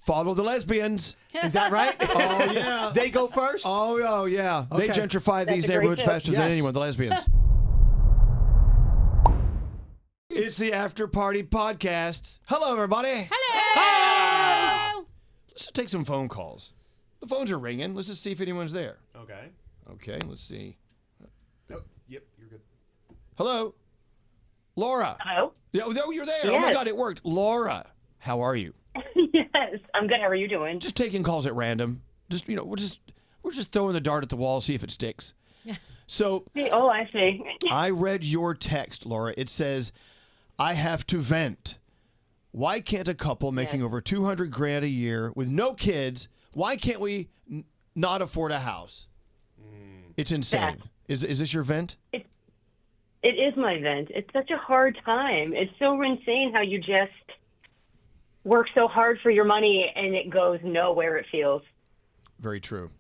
Follow the lesbians. Is that right? Oh, yeah. They go first? Oh, yeah. Okay. They gentrify these neighborhoods faster than anyone, the lesbians. It's the After Party Podcast. Hello, everybody. Hello. Let's just take some phone calls. The phones are ringing. Let's just see if anyone's there. Okay, let's see. Oh, yep, you're good. Hello? Laura. Hello? Yeah, oh, you're there. Yes. Oh, my God, it worked. Laura, how are you? Yes, I'm good. How are you doing? Just taking calls at random. Just, we're just throwing the dart at the wall, see if it sticks. So, Oh, I see. I read your text, Laura. It says, I have to vent. Why can't a couple making over $200,000 a year with no kids, why can't we not afford a house? It's insane. Is this your vent? It is my vent. It's such a hard time. It's so insane how you just work so hard for your money and it goes nowhere, it feels. Very true.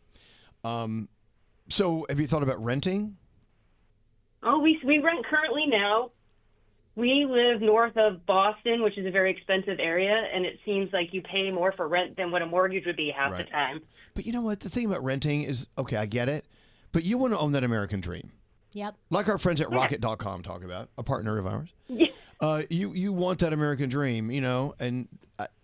So have you thought about renting? Oh, we rent currently now. We live north of Boston, which is a very expensive area, and it seems like you pay more for rent than what a mortgage would be half the time. But you know what? The thing about renting is, okay, I get it, but you want to own that American dream. Yep. Like our friends at rocket.com talk about, a partner of ours. You want that American dream, and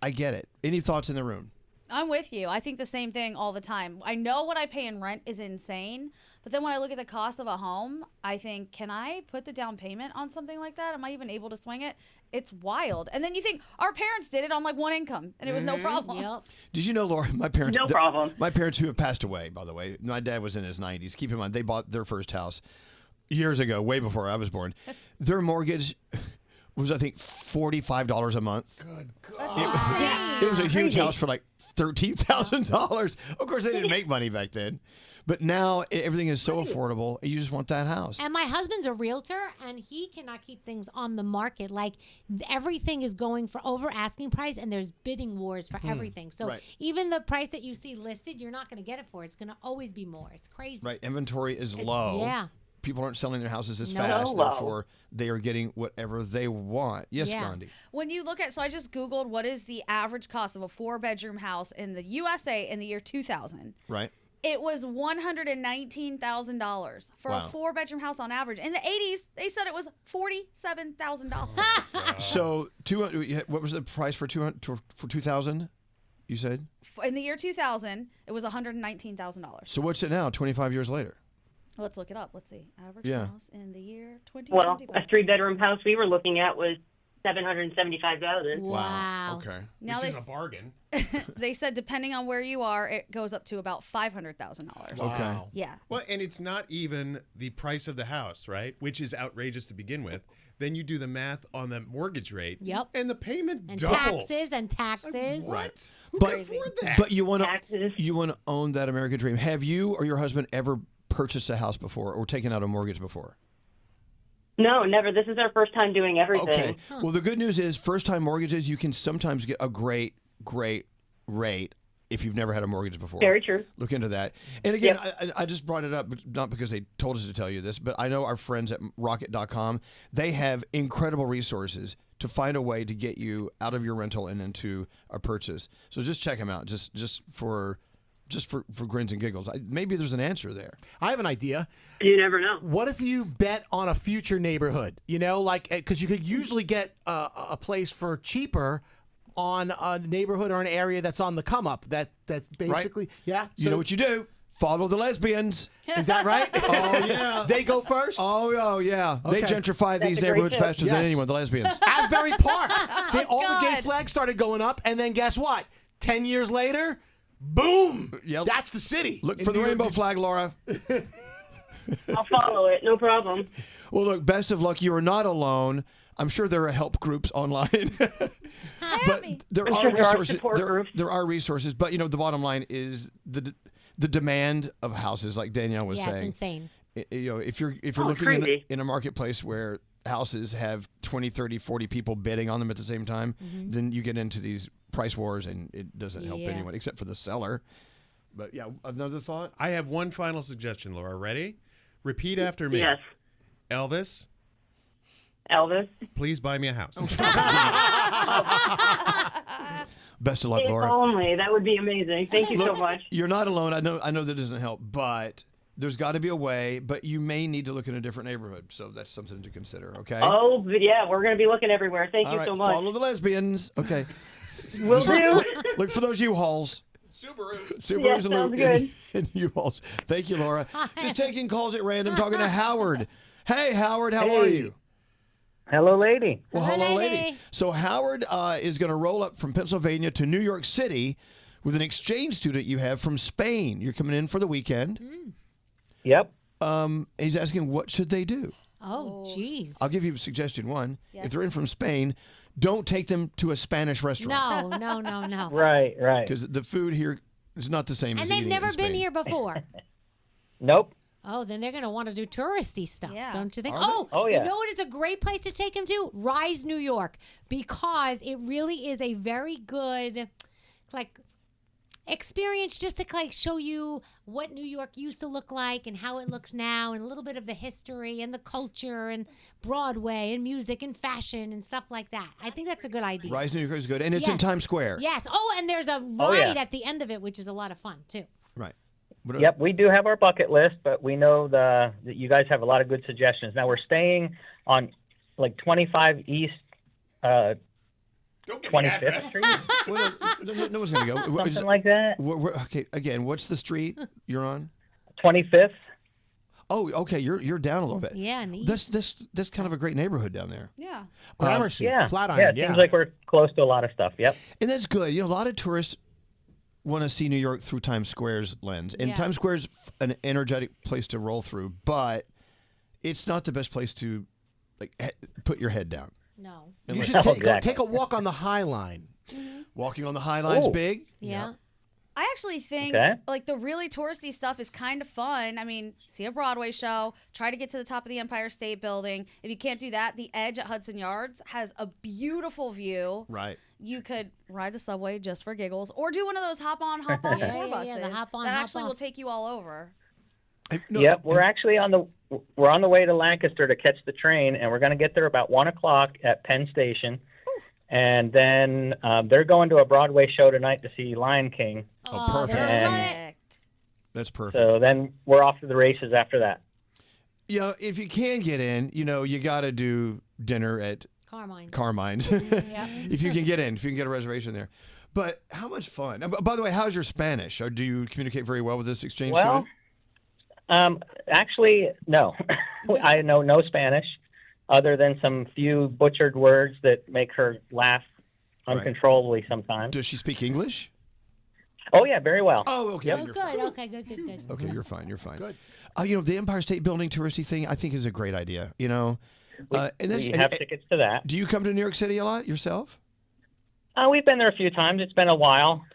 I get it. Any thoughts in the room? I'm with you. I think the same thing all the time. I know what I pay in rent is insane, but then when I look at the cost of a home, I think, can I put the down payment on something like that? Am I even able to swing it? It's wild. And then you think, our parents did it on like one income, and it was no problem. Yep. Did you know, Laura, my parents... No problem. My parents who have passed away, by the way. My dad was in his 90s. Keep in mind, they bought their first house years ago, way before I was born. Their mortgage was, I think, $45 a month. Good God. It was a huge house for like $13,000. Of course, they didn't make money back then. But now everything is so affordable. You just want that house. And my husband's a realtor, and he cannot keep things on the market. Like, everything is going for over asking price, and there's bidding wars for everything. So even the price that you see listed, you're not going to get it for. It's going to always be more. It's crazy. Right. Inventory is low. Yeah. People aren't selling their houses as fast. Therefore, they are getting whatever they want. Yes, Gandhi. When you look at, so I just Googled what is the average cost of a 4-bedroom house in the USA in the year 2000. Right. It was $119,000 for a 4-bedroom house on average. In the 80s, they said it was $47,000. So, what was the price for 2000? You said in the year 2000, it was $119,000. So what's it now? 25 years later. Let's look it up. Let's see. Average house in the year 2025. Well, a 3-bedroom house we were looking at was $775,000. Wow. Okay. Now Which is a bargain. They said depending on where you are, it goes up to about $500,000. Wow. Okay. Yeah. Well, and it's not even the price of the house, right? Which is outrageous to begin with. Then you do the math on the mortgage rate. Yep. And the payment And doubles. taxes. What? But that? but you want to own that American dream. Have you or your husband ever purchased a house before or taken out a mortgage before? No, never. This is our first time doing everything. Okay. Well, the good news is first-time mortgages, you can sometimes get a great rate if you've never had a mortgage before. Very true. Look into that. And again, I just brought it up, not because they told us to tell you this, but I know our friends at rocket.com, they have incredible resources to find a way to get you out of your rental and into a purchase. So just check them out, just for grins and giggles. Maybe there's an answer there. I have an idea. You never know. What if you bet on a future neighborhood? Because you could usually get a place for cheaper on a neighborhood or an area that's on the come up. That's basically, yeah. You know what you do? Follow the lesbians. Is that right? Oh, yeah. They go first? Oh, yeah. Okay. They gentrify these neighborhoods faster than anyone, the lesbians. Asbury Park. All the gay flags started going up, and then guess what? 10 years later, boom. Yep. That's the city. Look for the rainbow flag, Laura. I'll follow it. No problem. Well, look, best of luck. You are not alone. I'm sure there are help groups online. But there are resources. There are resources, but the bottom line is the demand of houses, like Danielle was saying. Yeah, it's insane. If you're looking in a marketplace where houses have 20, 30, 40 people bidding on them at the same time, then you get into these price wars, and it doesn't help anyone except for the seller. But yeah, another thought? I have one final suggestion, Laura. Ready? Repeat after me. Yes. Elvis, Elvis. please buy me a house. Best of luck, If Laura. only. That would be amazing. Thank you so much. You're not alone. I know that doesn't help, but there's got to be a way. But you may need to look in a different neighborhood. So that's something to consider. Okay. Oh, but yeah, we're going to be looking everywhere. Thank All you right, so much. follow the lesbians. Okay. Will do. Look for those U-Hauls. Subarus Yeah, sounds good. and U-Hauls. Thank you, Laura. Just taking calls at random, talking to Howard. Hey, Howard, how are you? Hello, lady. Well, hello, lady. So Howard is going to roll up from Pennsylvania to New York City with an exchange student you have from Spain. You're coming in for the weekend. Yep. He's asking, what should they do? Oh, jeez. I'll give you a suggestion. One, Yes. if they're in from Spain, don't take them to a Spanish restaurant. No. Right. Because the food here is not the same as And they've eating never in been Spain. here before. Nope. Oh, then they're going to want to do touristy stuff, Yeah. don't you think? Are they? Oh, yeah. You know what is a great place to take them to? Rise, New York, because it really is a very good, experience just to show you what New York used to look like and how it looks now, and a little bit of the history and the culture and Broadway and music and fashion and stuff like that. I think that's a good idea. Rise New York is good, and it's in Yes. Times Square. Yes. Oh, and there's a ride Oh, yeah. at the end of it, which is a lot of fun too. Right. What- Yep. We do have our bucket list, but we know that you guys have a lot of good suggestions. Now we're staying on 25 East, 25th Street, Well, no one's going to go. something like that. Okay, again, what's the street you're on? 25th. Oh, okay, you're down a little bit. Yeah, and the That's kind of a great neighborhood down there. Yeah. Gramercy, Yeah. Flatiron. It seems like we're close to a lot of stuff. Yep. And that's good. A lot of tourists want to see New York through Times Square's lens. And Yeah. Times Square's an energetic place to roll through, but it's not the best place to put your head down. No. You Unless- should take a walk on the High Line. Walking on the High Line's Oh. big. Yeah. I actually think Okay. the really touristy stuff is kind of fun. I mean, see a Broadway show, try to get to the top of the Empire State Building. If you can't do that, the Edge at Hudson Yards has a beautiful view. Right. You could ride the subway just for giggles, or do one of those hop-on, hop-off Yeah, tour yeah, buses the hop-on, that actually hop-off. will take you all over. No, Yep. We're actually on the way to Lancaster to catch the train, and we're going to get there about 1:00 at Penn Station. And then they're going to a Broadway show tonight to see Lion King. Oh, perfect. Perfect. That's perfect. So then we're off to the races after that. If you can get in, you got to do dinner at Carmine. Carmine's. Yeah. If you can get in, if you can get a reservation there. But how much fun. By the way, how's your Spanish? Or do you communicate very well with this exchange Well, student? actually, no. I know no Spanish other than some few butchered words that make her laugh uncontrollably sometimes. Does she speak English? Oh, yeah, very well. Oh, okay. Oh, then you're good. fine. Okay, good. Okay, you're fine. You're fine. Good. The Empire State Building touristy thing, I think, is a great idea. And We have tickets to that. do you come to New York City a lot yourself? We've been there a few times. It's been a while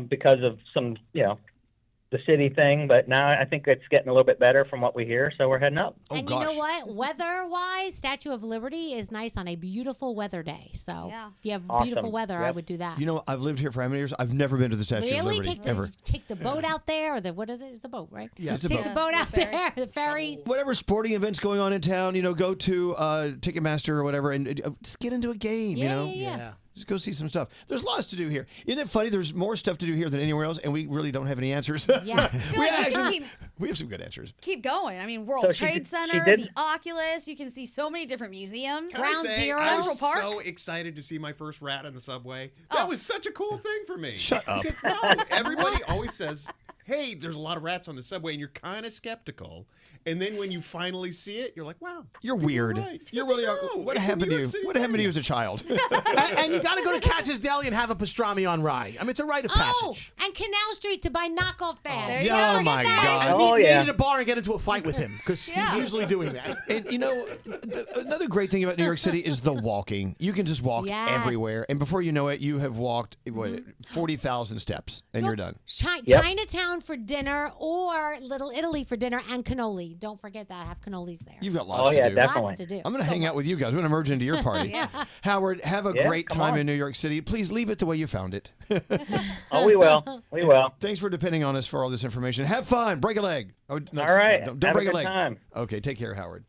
because of some, the city thing, but now I think it's getting a little bit better from what we hear, so we're heading up. Oh, And gosh. you know what? Weather-wise, Statue of Liberty is nice on a beautiful weather day. So Yeah. if you have Awesome. beautiful weather, I Yep. would do that. I've lived here for how many years? I've never been to the Statue of Really? Liberty ever. Take the boat out there, or what is it? It's a boat, right? Yeah, it's a Take boat. the boat out The ferry. there, the ferry. Whatever sporting events going on in town, go to Ticketmaster or whatever, and just get into a game. Yeah. Just go see some stuff. There's lots to do here. Isn't it funny? There's more stuff to do here than anywhere else, and we really don't have any answers. Yeah. We have some good answers. Keep going. I mean, World So she Trade did- Center, she did- the Oculus. You can see so many different museums. Can I Ground say, Zero. I was Central Park. so excited to see my first rat in the subway. That was such a cool thing for me. Shut up. Because, no, everybody always says, hey, there's a lot of rats on the subway, and you're kind of skeptical. And then when you finally see it, you're like, wow. You're weird. right. You're really. No, What it's a happened New to you? York City What happened to thing. you as a child? And you got to go to Katz's Deli and have a pastrami on rye. I mean, it's a rite of Oh, passage. and Canal Street to buy knockoff bags. There you Yeah, go. oh Look my at that. God. And Oh, meet yeah. Nate at a bar and get into a fight with him because Yeah. he's usually doing that. And another great thing about New York City is the walking. You can just walk Yes. everywhere, and before you know it, you have walked 40,000 steps, and you're done. Yep. Chinatown for dinner, or Little Italy for dinner, and cannoli. Don't forget that. Have cannolis there. You've got Oh, lots yeah, to do. definitely. Lots to do. I'm going to So hang out with you guys. We're going to merge into your party. Howard, have a Yeah, great come time on. in New York City. Please leave it the way you found it. Oh, we will. We will. Thanks for depending on us for all this information. Have fun. Break a leg. Oh, no, All right. Don't Have break a a good leg. time. Okay, take care, Howard.